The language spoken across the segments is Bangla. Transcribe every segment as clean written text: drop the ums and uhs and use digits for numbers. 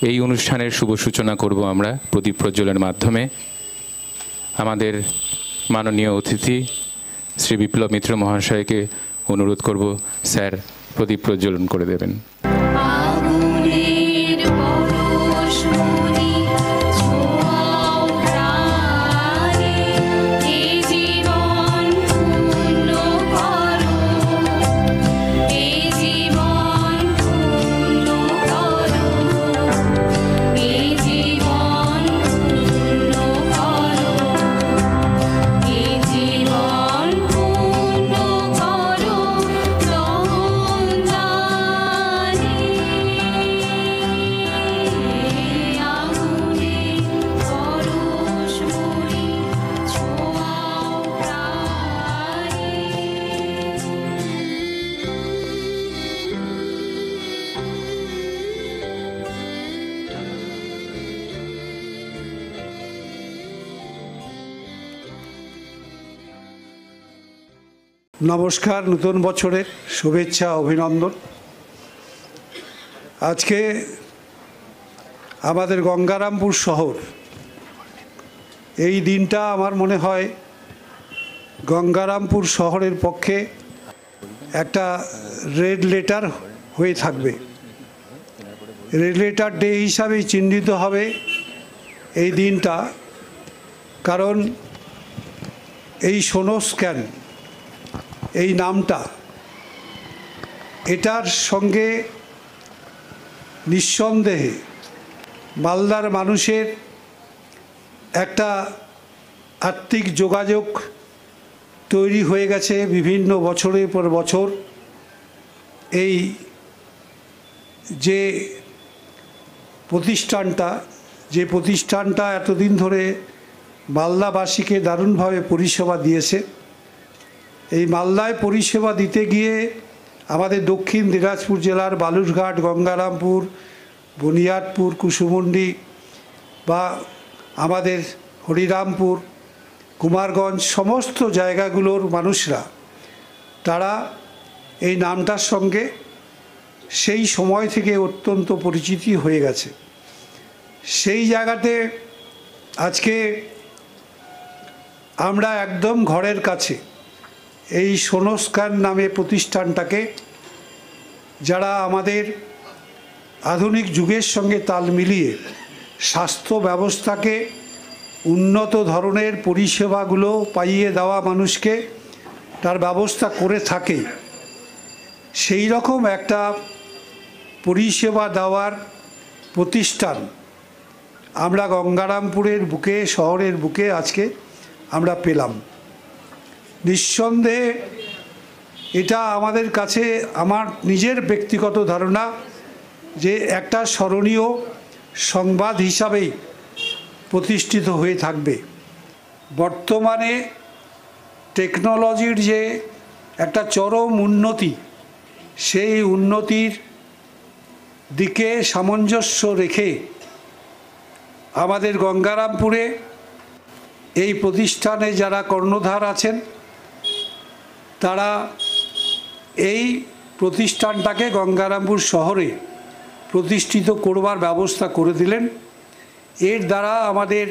এই অনুষ্ঠানের শুভ সূচনা করব আমরা প্রদীপ প্রজ্বলনের মাধ্যমে। আমাদের মাননীয় অতিথি শ্রী বিপ্লব মিত্র মহাশয়কে অনুরোধ করব স্যার প্রদীপ প্রজ্বলন করে দেবেন। নমস্কার, নতুন বছরের শুভেচ্ছা অভিনন্দন। আজকে আমাদের গঙ্গারামপুর শহর, এই দিনটা আমার মনে হয় গঙ্গারামপুর শহরের পক্ষে একটা রেড লেটার হয়ে থাকবে। রেড লেটার ডে হিসাবেই চিহ্নিত হবে এই দিনটা, কারণ এই সোনোস্ক্যান এই নামটা, এটার সঙ্গে নিঃসন্দেহে মালদার মানুষের একটা আত্মিক যোগাযোগ তৈরি হয়ে গেছে বিভিন্ন বছরের পর বছর। এই যে প্রতিষ্ঠানটা এতদিন ধরে মালদাবাসীকে দারুণভাবে পরিষেবা দিয়েছে, এই মালদায় পরিষেবা দিতে গিয়ে আমাদের দক্ষিণ দিনাজপুর জেলার বালুরঘাট, গঙ্গারামপুর, বুনিয়াদপুর, কুসুমুন্ডি বা আমাদের হরিরামপুর, কুমারগঞ্জ সমস্ত জায়গাগুলোর মানুষরা তারা এই নামটার সঙ্গে সেই সময় থেকে অত্যন্ত পরিচিতি হয়ে গেছে। সেই জায়গাতে আজকে আমরা একদম ঘরের কাছে এই সোনোস্ক্যান নামে প্রতিষ্ঠানটাকে, যারা আমাদের আধুনিক যুগের সঙ্গে তাল মিলিয়ে স্বাস্থ্য ব্যবস্থাকে উন্নত ধরনের পরিষেবাগুলো পাইয়ে দেওয়া মানুষকে তার ব্যবস্থা করে থাকে, সেই রকম একটা পরিষেবা দেওয়ার প্রতিষ্ঠান আমরা গঙ্গারামপুরের বুকে, শহরের বুকে আজকে আমরা পেলাম। নিঃসন্দেহে এটা আমাদের কাছে, আমার নিজের ব্যক্তিগত ধারণা, যে একটা স্মরণীয় সংবাদ হিসাবেই প্রতিষ্ঠিত হয়ে থাকবে। বর্তমানে টেকনোলজির যে একটা চরম উন্নতি, সেই উন্নতির দিকে সামঞ্জস্য রেখে আমাদের গঙ্গারামপুরে এই প্রতিষ্ঠানে যারা কর্ণধার আছেন, তারা এই প্রতিষ্ঠানটাকে গঙ্গারামপুর শহরে প্রতিষ্ঠিত করবার ব্যবস্থা করে দিলেন। এর দ্বারা আমাদের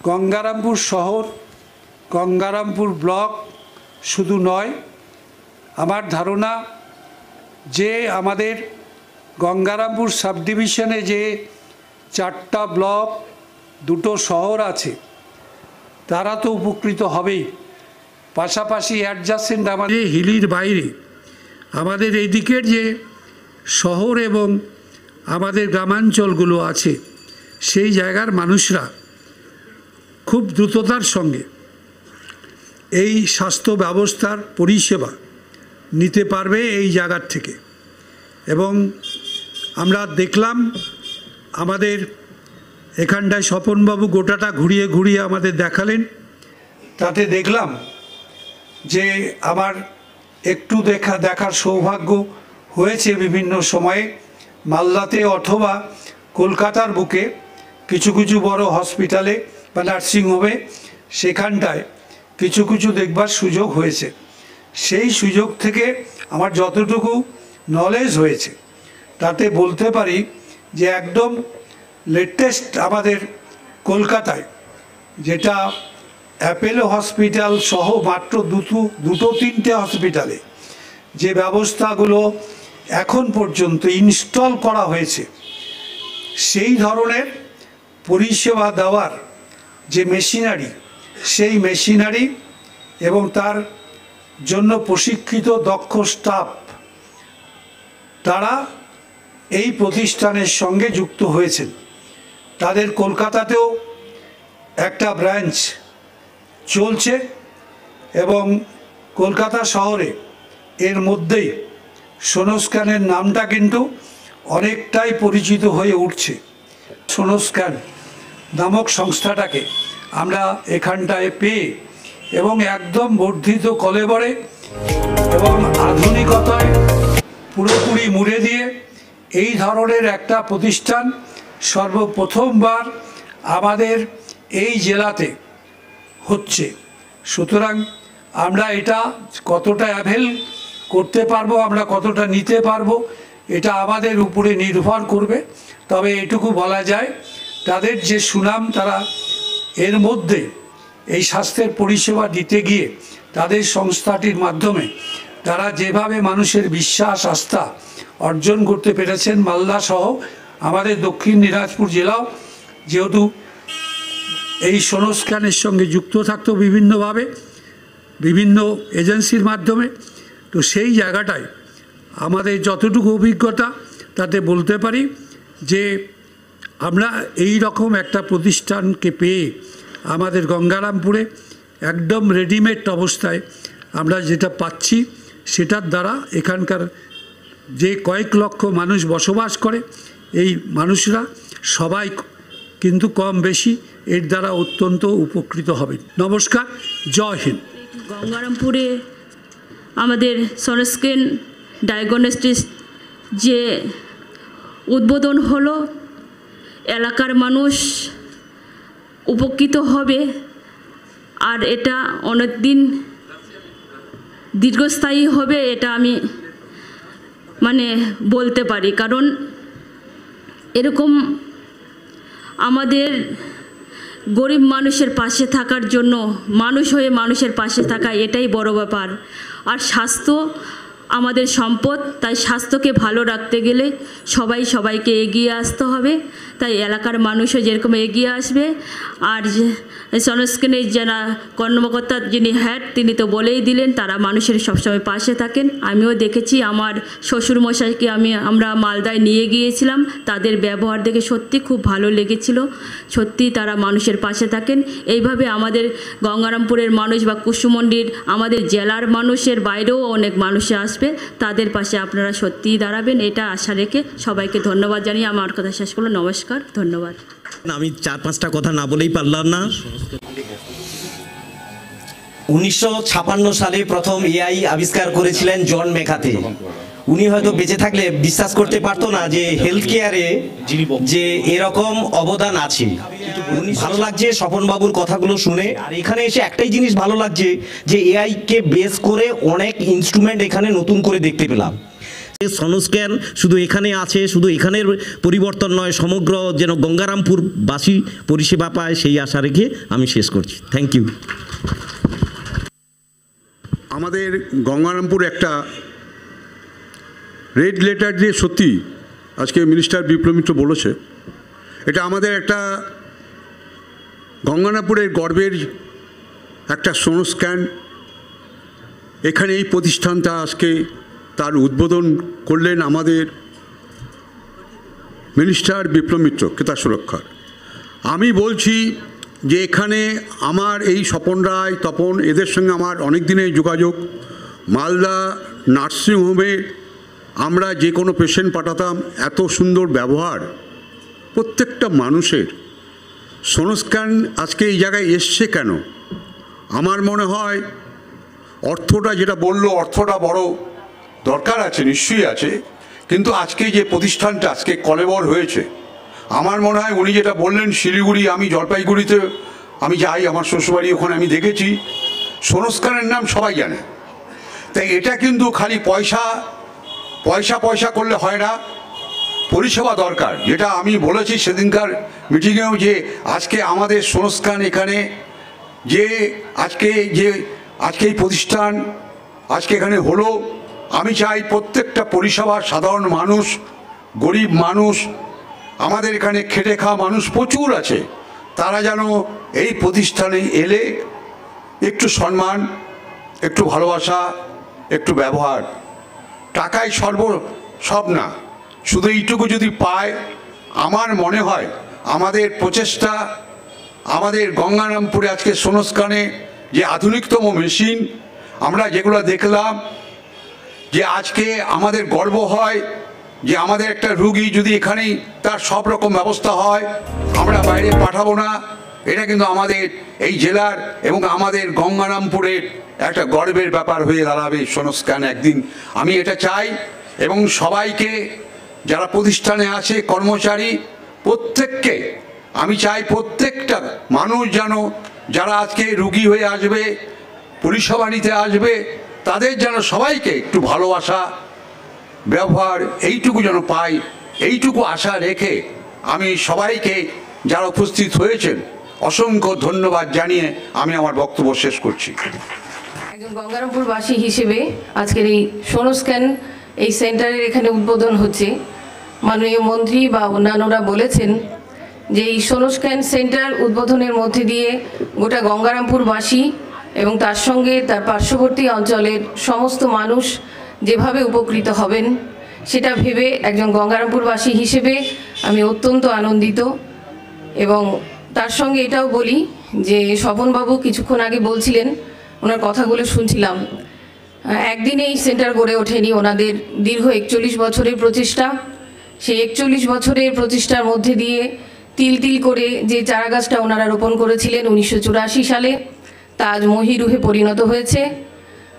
গঙ্গারামপুর শহর, গঙ্গারামপুর ব্লক শুধু নয়, আমার ধারণা যে আমাদের গঙ্গারামপুর সাব ডিভিশনে যে 4টা ব্লক, 2টো শহর আছে, তারা তো উপকৃত হবেই। পাশাপাশি অ্যাডজাসেন্ট আমাদের হিলির বাইরে আমাদের এই দিকের যে শহর এবং আমাদের গ্রামাঞ্চলগুলো আছে, সেই জায়গার মানুষরা খুব দ্রুততার সঙ্গে এই স্বাস্থ্য ব্যবস্থার পরিষেবা নিতে পারবে এই জায়গার থেকে। এবং আমরা দেখলাম আমাদের এখানটায় স্বপনবাবু গোটাটা ঘুরিয়ে ঘুরিয়ে আমাদের দেখালেন, তাতে দেখলাম যে আমার একটু দেখার সৌভাগ্য হয়েছে বিভিন্ন সময়ে মালদাতে অথবা কলকাতার বুকে কিছু কিছু বড় হসপিটালে বা নার্সিংহোমে, সেখানটায় কিছু কিছু দেখবার সুযোগ হয়েছে। সেই সুযোগ থেকে আমার যতটুকু নলেজ হয়েছে তাতে বলতে পারি যে একদম লেটেস্ট আমাদের কলকাতায়, যেটা অ্যাপেলো হসপিটাল সহ মাত্র দুটো তিনটে হসপিটালে যে ব্যবস্থাগুলো এখন পর্যন্ত ইনস্টল করা হয়েছে, সেই ধরনের পরিষেবা দেওয়ার যে মেশিনারি, সেই মেশিনারি এবং তার জন্য প্রশিক্ষিত দক্ষ স্টাফ, তারা এই প্রতিষ্ঠানের সঙ্গে যুক্ত হয়েছেন। তাদের কলকাতাতেও একটা ব্রাঞ্চ চলছে এবং কলকাতা শহরে এর মধ্যেই সোনোস্ক্যানের নামটা কিন্তু অনেকটাই পরিচিত হয়ে উঠছে। সোনোস্ক্যান নামক সংস্থাটাকে আমরা এখানটায় পেয়ে এবং একদম বর্ধিত কলেবরে এবং আধুনিকতায় পুরোপুরি মুড়ে দিয়ে এই ধরনের একটা প্রতিষ্ঠান সর্বপ্রথমবার আমাদের এই জেলাতে হচ্ছে। সুতরাং আমরা এটা কতটা অ্যাভেল করতে পারবো, আমরা কতটা নিতে পারবো, এটা আমাদের উপরে নির্ভর করবে। তবে এটুকু বলা যায়, তাদের যে সুনাম, তারা এর মধ্যে এই স্বাস্থ্যের পরিষেবা দিতে গিয়ে তাদের সংস্থাটির মাধ্যমে তারা যেভাবে মানুষের বিশ্বাস আস্থা অর্জন করতে পেরেছেন, মালদা সহ আমাদের দক্ষিণ দিনাজপুর জেলাও যেহেতু এই সোনোস্ক্যানের সঙ্গে যুক্ত থাকতো বিভিন্নভাবে, বিভিন্ন এজেন্সির মাধ্যমে, তো সেই জায়গাটায় আমাদের যতটুকু অভিজ্ঞতা তাতে বলতে পারি যে আমরা এই রকম একটা প্রতিষ্ঠানকে পেয়ে আমাদের গঙ্গারামপুরে একদম রেডিমেড অবস্থায় আমরা যেটা পাচ্ছি, সেটার দ্বারা এখানকার যে কয়েক লক্ষ মানুষ বসবাস করে, এই মানুষরা সবাই কিন্তু কম বেশি এর দ্বারা অত্যন্ত উপকৃত হবেন। নমস্কার, জয় হিন্দ। গঙ্গারামপুরে আমাদের সোনোস্ক্যান ডায়াগনস্টিক যে উদ্বোধন হলো, এলাকার মানুষ উপকৃত হবে আর এটা অনেক দিন দীর্ঘস্থায়ী হবে, এটা আমি বলতে পারি। কারণ এরকম আমাদের গরিব মানুষের পাশে থাকার জন্য, মানুষ হয়ে মানুষের পাশে থাকা, এটাই বড় ব্যাপার। আর স্বাস্থ্য আমাদের সম্পদ, তাই স্বাস্থ্যকে ভালো রাখতে গেলে সবাইকে এগিয়ে আসতে হবে। তাই এলাকার মানুষও যেরকম এগিয়ে আসবে। আর সোনোস্ক্যানের যারা কর্মকর্তা, যিনি হেড, তিনি তো বলেই দিলেন তারা মানুষের সবসময় পাশে থাকেন। আমিও দেখেছি, আমার শ্বশুরমশাইকে আমরা মালদায় নিয়ে গিয়েছিলাম, তাদের ব্যবহার দেখে সত্যি খুব ভালো লেগেছিল। সত্যি তারা মানুষের পাশে থাকেন। এইভাবে আমাদের গঙ্গারামপুরের মানুষ বা কুসুমন্ডির আমাদের জেলার মানুষের বাইরেও অনেক মানুষ আসবে, তাদের পাশে আপনারা সত্যিই দাঁড়াবেন, এটা আশা রেখে সবাইকে ধন্যবাদ জানিয়ে আমার কথা শেষ করলো। নমস্কার, ধন্যবাদ। আমি 4-5টা কথা না বলেই পারলাম না। 1956 সালে প্রথম এআই আবিষ্কার করেছিলেন জন মেকার্থি। উনি হয়তো বেঁচে থাকলে বিশ্বাস করতে পারতো না যে হেলথ কেয়ারে যে এরকম অবদান আছে। ভালো লাগছে স্বপন বাবুর কথাগুলো শুনে। আর এখানে এসে একটাই জিনিস ভালো লাগছে যে এআই কে বেস করে অনেক ইনস্ট্রুমেন্ট এখানে নতুন করে দেখতে পেলাম। সোনোস্ক্যান শুধু এখানে আছে, শুধু এখানের পরিবর্তন নয়, সমগ্র যেন গঙ্গারামপুরবাসী পরিষেবা পায়, সেই আশা রেখে আমি শেষ করছি। Thank you. আমাদের গঙ্গারামপুর একটা রেড লেটার দিয়ে, সত্যি আজকে মিনিস্টার বিপ্লব মিত্র বলেছে, এটা আমাদের একটা গঙ্গারামপুরের গর্বের একটা সোনোস্ক্যান। এখানে এই প্রতিষ্ঠানটা আজকে তার উদ্বোধন করলেন আমাদের মিনিস্টার বিপ্লব মিত্র, ক্রেতা সুরক্ষার। আমি বলছি যে এখানে আমার এই স্বপন রায়, তপন, এদের সঙ্গে আমার অনেক দিনের যোগাযোগ। মালদা নার্সিংহোমে আমরা যে কোনো পেশেন্ট পাঠাতাম, এত সুন্দর ব্যবহার প্রত্যেকটা মানুষের। সোনোস্ক্যান আজকে এই জায়গায় এসছে কেন? আমার মনে হয় অর্থটা, যেটা বললো, অর্থটা বড় দরকার আছে, নিশ্চয়ই আছে, কিন্তু আজকে যে প্রতিষ্ঠানটা আজকে কলেবর হয়েছে, আমার মনে হয় উনি যেটা বললেন, শিলিগুড়ি, আমি জলপাইগুড়িতে আমি যাই, আমার শ্বশুরবাড়ি ওখানে, আমি দেখেছি সোনোস্ক্যানের নাম সবাই জানে। তাই এটা কিন্তু খালি পয়সা করলে হয় না। পরিষেবা দরকার, যেটা আমি বলেছি সেদিনকার মিটিংয়েও, যে আজকে আমাদের সংস্থান এখানে যে আজকে এই প্রতিষ্ঠান আজকে এখানে হলো, আমি চাই প্রত্যেকটা পরিষেবা সাধারণ মানুষ, গরিব মানুষ, আমাদের এখানে খেটে খাওয়া মানুষ প্রচুর আছে, তারা যেন এই প্রতিষ্ঠানে এলে একটু সম্মান, একটু ভালোবাসা, একটু ব্যবহার, টাকায় সব না, শুধু এইটুকু যদি পায়, আমার মনে হয় আমাদের প্রচেষ্টা, আমাদের গঙ্গারামপুরে আজকে সংস্কানে যে আধুনিকতম মেশিন আমরা যেগুলো দেখলাম, যে আজকে আমাদের গর্ব হয় যে আমাদের একটা রুগী যদি এখানেই তার সব রকম ব্যবস্থা হয়, আমরা বাইরে পাঠাবো না, এটা কিন্তু আমাদের এই জেলার এবং আমাদের গঙ্গারামপুরের একটা গর্বের ব্যাপার হয়ে দাঁড়াবে সংস্কান একদিন। আমি এটা চাই, এবং সবাইকে যারা প্রতিষ্ঠানে আছে কর্মচারী প্রত্যেককে আমি চাই, প্রত্যেকটা মানুষ যেন যারা আজকে রুগী হয়ে আসবে, পরিষেবা নিতে আসবে, তাদের যেন সবাইকে একটু ভালোবাসা, ব্যবহার এইটুকু যেন পাই, এইটুকু আশা রেখে আমি সবাইকে যারা উপস্থিত হয়েছেন অসংখ্য ধন্যবাদ জানিয়ে আমি আমার বক্তব্য শেষ করছি। একজন গঙ্গারামপুরবাসী হিসেবে আজকের এই সোনোস্ক্যান এই সেন্টারের এখানে উদ্বোধন হচ্ছে। মাননীয় মন্ত্রী বা অন্যান্যরা বলেছেন যে এই সোনোস্ক্যান সেন্টার উদ্বোধনের মধ্যে দিয়ে গোটা গঙ্গারামপুরবাসী এবং তার সঙ্গে তার পার্শ্ববর্তী অঞ্চলের সমস্ত মানুষ যেভাবে উপকৃত হবেন, সেটা ভেবে একজন গঙ্গারামপুরবাসী হিসেবে আমি অত্যন্ত আনন্দিত। এবং তার সঙ্গে এটাও বলি যে স্বপনবাবু কিছুক্ষণ আগে বলছিলেন, ওনার কথাগুলো শুনছিলাম, একদিনে এই সেন্টার গড়ে ওঠেনি, ওনাদের দীর্ঘ 41 বছরের প্রচেষ্টা। সেই 41 বছরের প্রচেষ্টার মধ্যে দিয়ে তিল তিল করে যে চারাগাছটা ওনারা রোপণ করেছিলেন 1984 সালে, তা আজ মহিরুহে পরিণত হয়েছে।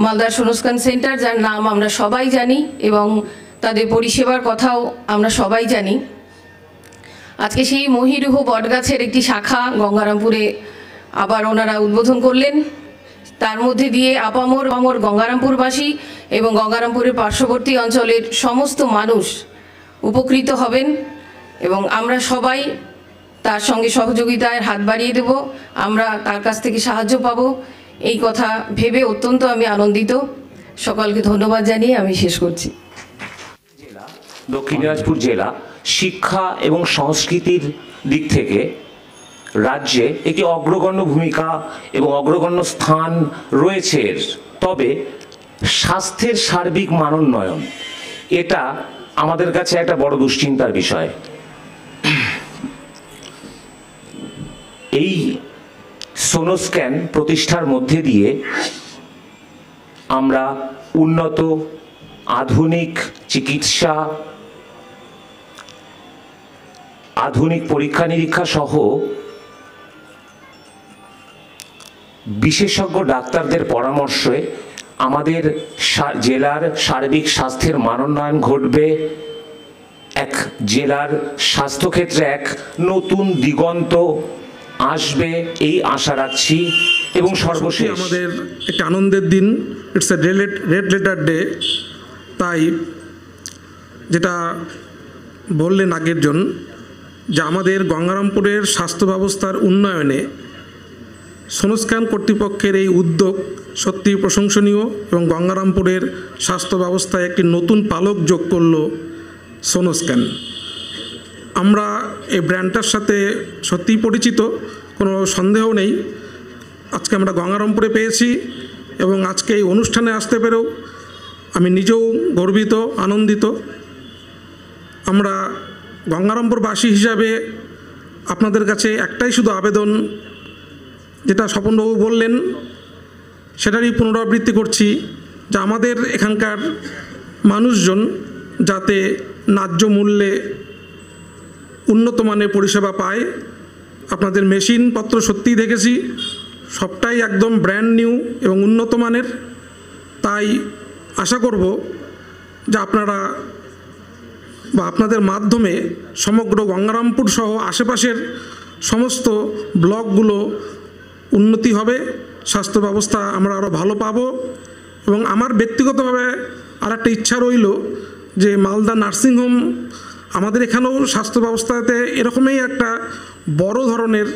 মালদার সোনোস্ক্যান সেন্টার, যার নাম আমরা সবাই জানি এবং তাদের পরিষেবার কথাও আমরা সবাই জানি। আজকে সেই মহিরুহ বটগাছের একটি শাখা গঙ্গারামপুরে আবার ওনারা উদ্বোধন করলেন। তার মধ্যে দিয়ে আপামর গঙ্গারামপুরবাসী এবং গঙ্গারামপুরের পার্শ্ববর্তী অঞ্চলের সমস্ত মানুষ উপকৃত হবেন এবং আমরা সবাই তার সঙ্গে সহযোগিতায় হাত বাড়িয়ে দেব, আমরা তার কাছ থেকে সাহায্য পাব, এই কথা ভেবে অত্যন্ত আমি আনন্দিত। সকলকে ধন্যবাদ জানিয়ে আমি শেষ করছি। দক্ষিণ দিনাজপুর জেলা শিক্ষা এবং সংস্কৃতির দিক থেকে রাজ্যে একটি অগ্রগণ্য ভূমিকা এবং অগ্রগণ্য স্থান রয়েছে। তবে স্বাস্থ্যের সার্বিক মানোন্নয়ন, এটা আমাদের কাছে একটা বড় দুশ্চিন্তার বিষয়। এই সোনোস্ক্যান প্রতিষ্ঠার মধ্যে দিয়ে আমরা উন্নত আধুনিক চিকিৎসা, আধুনিক পরীক্ষা নিরীক্ষা সহ বিশেষজ্ঞ ডাক্তারদের পরামর্শে আমাদের জেলার সার্বিক স্বাস্থ্যের মানোন্নয়ন ঘটবে। এক জেলার স্বাস্থ্যক্ষেত্রে এক নতুন দিগন্ত আসবে, এই আশা রাখছি। এবং সর্বশেষ আমাদের একটা আনন্দের দিন, it's a red letter day. তাই যেটা বললেন আগের জন, যে আমাদের গঙ্গারামপুরের স্বাস্থ্য ব্যবস্থার উন্নয়নে সোনোস্ক্যান কর্তৃপক্ষের এই উদ্যোগ সত্যি প্রশংসনীয় এবং গঙ্গারামপুরের স্বাস্থ্য ব্যবস্থায় একটি নতুন পালক যোগ করল সোনোস্ক্যান। আমরা এই ব্র্যান্ডটার সাথে সত্যিই পরিচিত, কোনো সন্দেহ নেই। আজকে আমরা গঙ্গারামপুরে পেয়েছি এবং আজকে এই অনুষ্ঠানে আসতে পেরেও আমি নিজেও গর্বিত, আনন্দিত। আমরা গঙ্গারামপুরবাসী হিসাবে আপনাদের কাছে একটাই শুধু আবেদন, যেটা স্বপনবাবু বললেন সেটারই পুনরাবৃত্তি করছি, যে আমাদের এখানকার মানুষজন যাতে ন্যায্য মূল্যে উন্নত মানের পরিষেবা পায়। আপনাদের মেশিনপত্র সত্যিই দেখেছি, সবটাই একদম ব্র্যান্ড নিউ এবং উন্নত মানের। তাই আশা করব যে আপনারা বা আপনাদের মাধ্যমে সমগ্র গঙ্গারামপুর সহ আশেপাশের সমস্ত ব্লকগুলো উন্নতি হবে, স্বাস্থ্য ব্যবস্থা আমরা আরও ভালো পাব। এবং আমার ব্যক্তিগতভাবে আর একটা ইচ্ছা রইল যে মালদা নার্সিংহোম আমাদের এখানেও স্বাস্থ্য ব্যবস্থাতে এরকমই একটা বড় ধরনের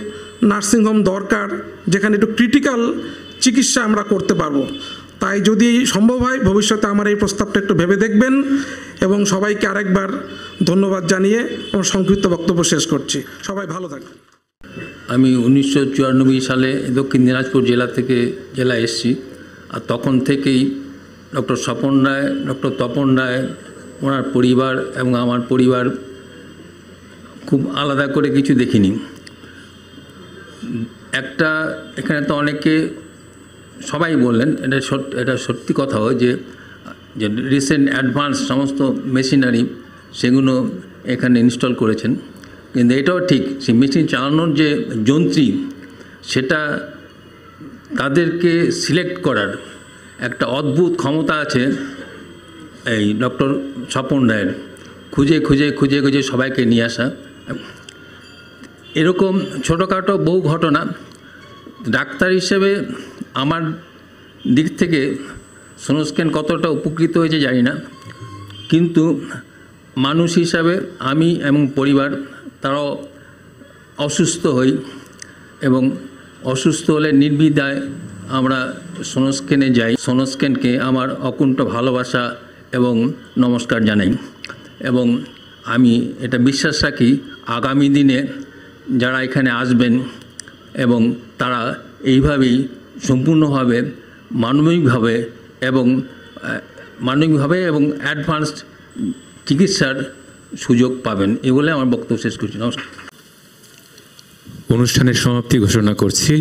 নার্সিংহোম দরকার, যেখানে একটু ক্রিটিক্যাল চিকিৎসা আমরা করতে পারবো। তাই যদি সম্ভব হয় ভবিষ্যতে আমার এই প্রস্তাবটা একটু ভেবে দেখবেন, এবং সবাইকে আরেকবার ধন্যবাদ জানিয়ে আমার সংক্ষিপ্ত বক্তব্য শেষ করছি। সবাই ভালো থাকবেন। আমি 1994 সালে দক্ষিণ দিনাজপুর জেলা থেকে জেলায় এসেছি, আর তখন থেকেই ডক্টর স্বপন রায়, ডক্টর তপন রায়, ওনার পরিবার এবং আমার পরিবার খুব আলাদা করে কিছু দেখিনি। একটা এখানে তো অনেকে সবাই বললেন, এটা সত্যি কথা হয় যে রিসেন্ট অ্যাডভান্স সমস্ত মেশিনারি সেগুলো এখানে ইনস্টল করেছেন, কিন্তু এটাও ঠিক সেই মেশিন চালানোর যে যন্ত্রী সেটা তাদেরকে সিলেক্ট করার একটা অদ্ভুত ক্ষমতা আছে এই ডক্টর স্বপন রায়ের, খুঁজে খুঁজে খুঁজে খুঁজে সবাইকে নিয়ে আসা। এরকম ছোটোখাটো বহু ঘটনা। ডাক্তার হিসেবে আমার দিক থেকে সোনোস্ক্যান কতটা উপকৃত হয়েছে জানি না, কিন্তু মানুষ হিসাবে আমি এবং পরিবার তারাও অসুস্থ হই, এবং অসুস্থ হলে নির্দ্বিধায় আমরা সোনোস্ক্যানে যাই। সোনোস্ক্যানকে আমার অকুণ্ঠ ভালোবাসা এবং নমস্কার জানাই, এবং আমি এটা বিশ্বাস রাখি আগামী দিনে যারা এখানে আসবেন এবং তারা এইভাবেই সম্পূর্ণভাবে মানবিকভাবে এবং অ্যাডভান্সড চিকিৎসার সুযোগ পাবেন। এই বলে আমার বক্তব্য শেষ করছি। নমস্কার। অনুষ্ঠানের সমাপ্তি ঘোষণা করছি।